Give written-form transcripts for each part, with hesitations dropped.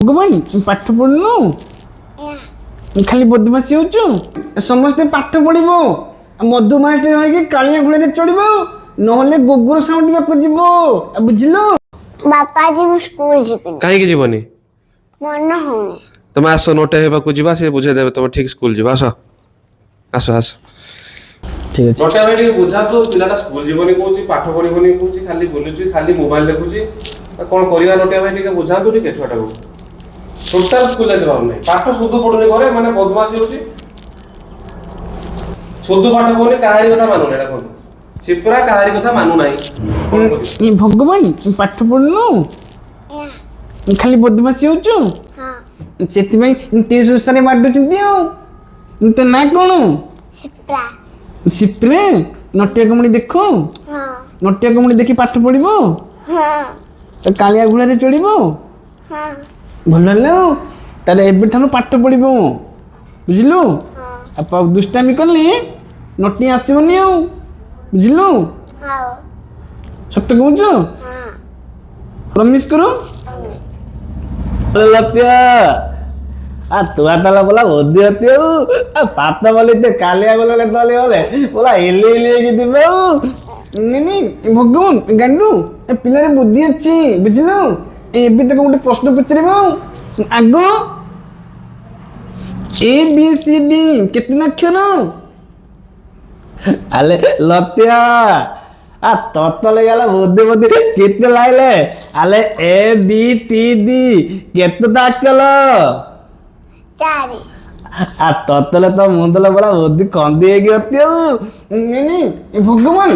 भगवान पाठ पढ़नु खाली बदमाशी होचु समस्ते पाठ पढ़िबो मधुमाटी होई कालिया गुळे चढ़िबो नहले गोगुर साउंड को जीवो बुझिलो बापा जी मु स्कूल जीबनी काहे के जीवनी मन होनी तुम आसो नोटे हेबा को जीवा से बुझे देबे तुम ठीक स्कूल जीवा आसो आसो आसो ठीक अछि नोटे हेबा ठीक बुझा तो पिलाटा स्कूल जीवनी कहूची पाठ पढ़िबनी कहूची खाली बोलुची खाली मोबाइल देखुची कोन करिया नोटे हेबा ठीक बुझा तो ठीक छुआटा को टोटल स्कूल ले जवाब नहीं पाठ शुद्ध पढ़ुनी घरे माने बदमाशी होची शुद्ध पाठ पढ़ुनी कहानी कथा मानु एटा कोन सिपुरा कहानी कथा मानु नाही भगवान पाठ पढ़नु खाली बदमाशी होचु हां सेति भाई टीचर सारे माडु चिंतियो तो ना कोन सिप्रा सिप्रे नट्य कमणी देखो हां नट्य कमणी देखि पाठ पढ़िबो हां तो कालिया गुळे रे चढ़िबो हां भल हेलो ताले एबे ठानु पाठ पढ़िबो बुझिलु आप दुष्टामी करले नटी आसीबनी आ बुझिलु हां सत्य कहूचो हां प्रॉमिस करो लत्या आ तुआ ताला बोला ओदी हतियो आ पाता बोले ते कालिया बोले बोला इले की दिबो नी भगवान गांडू ए पिलारे बुद्धि अछि बुझिलु एबे तक गोटे प्रश्न पचरिबो आगो ए बी सी डी कितना अक्षर आले लत्या आ ततले गला बुद्धि बुद्धि कितने लाइले आले ए बी टी डी केतना अक्षर चारी आ ततले तो मुंदले बड़ा बुद्धि कंदी हेगी हतियो नी भगवान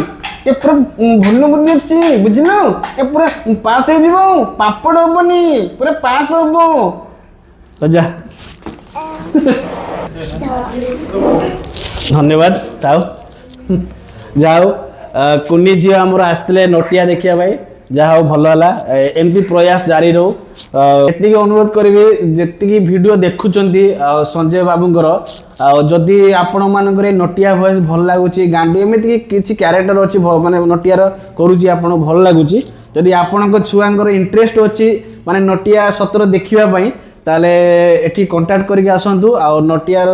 ए पूरा भुल्ल बुद्धि अछि बुझिलो ए पूरा पास हे जीवो पापड़ होबनी पूरा पास होबो जा धन्यवाद ताऊ जाओ कुनी झी आमर आसते नोटिया देखिया भाई जहा हो भल है एमती प्रयास जारी रो एति अनुरोध करी जी वीडियो देखुं संजय बाबूंकर जदि आपण मानक नोटिया वॉइस भल लगुच गांडू एमती किसी क्यारेक्टर अच्छी माने नोटियार करुच्ची आपन भल लगुच जदि आपण छुआंकर इंटरेस्ट अच्छी माने नोटिया सतर देखापी ताले एठी कांटेक्ट करके आसंतु आ नोटियार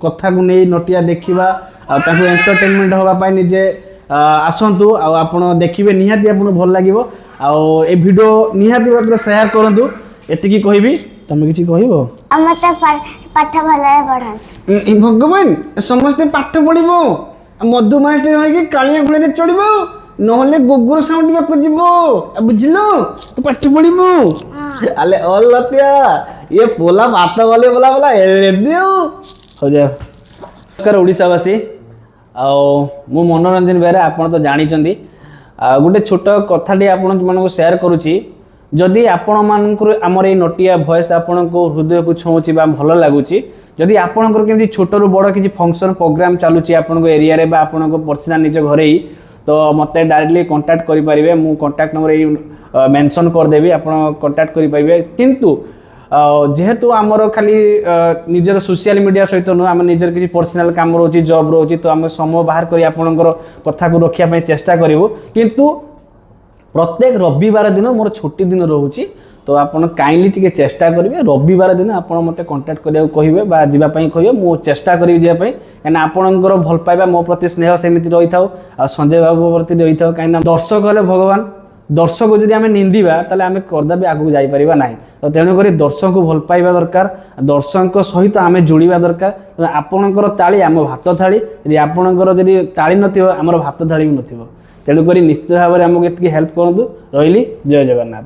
कथा को नहीं नोटिया देखिबा ताकू एंटरटेनमेंट होबा पाई निजे आसंतु आ आपण देखिबे निहाती आपन भल लागिवो आ ए वीडियो निहाती भाबरे शेयर करंतु एतिकी कहबी तमे किछि कहइबो मते पाठ भले पढ़न भगवान समस्त पाठ पढ़िबो मधुमाटी होई कालिया गुळे चढ़िबो नहले गोगुर साउंड को जीवो बुझिलो तो पाठ पढ़िबो आले ऑल लतिया ये पोला बात वाले बोला बोला दियो हो जा नमस्कार ओडिसावासी आ मो मनोरंजन बेरे आपण तो जानि चंदी गोटे छोट कथाटी आपण मानको शेयर करूची जदि आपण मानकर हमर ए नोटिया वॉइस आपण को हृदय को छुची बा भल लागुची जदि आपणकर केमती छोट रु बड़ किछि फंक्शन प्रोग्राम चालुची आपण को एरिया रे बा आपण को पर्सनल निज घरे ही तो मते डायरेक्टली कांटेक्ट करि परिबे मु कांटेक्ट नंबर मेंशन कर देबी आपण कांटेक्ट करि परिबे किंतु जेहेतु आमर खाली निजर सोशल मीडिया सहित नु आम निजर किसी पर्सनल काम रोची जॉब रोची तो आम समय बाहर करी आपनकर कथा को रखिया पय चेष्टा करिवो किंतु प्रत्येक रविवार दिन मोर छुट्टी दिन रहउची तो आपण काइंडली टिके चेष्टा करिवे रविवार दिन आपण मते कांटेक्ट करिया कहिवे बा जिबा पय कहिवे मु चेष्टा करिवि जिबा पय काना आपनकर भल पाइबा मो प्रति स्नेह सेमिति रही थाउ आ संजय बाबू प्रति रही थाउ काइना दर्शक हले भगवान दर्शक को जदि आमे निंदिबा ताले आमे करदाबी आगु जाई परिबा नाही तो तेणु करी दर्शक को भल पाइबा दरकार दर्शक सहित आमे जोड़िबा दरकार आपनकर ताली आम भात थाली यदि आपनकर जदि ताली नथिबो हमर भात थाली भी नथिबो तेणु करी निश्चित भाव में आमको एतिकी हेल्प करंतु रहिली जय जगन्नाथ।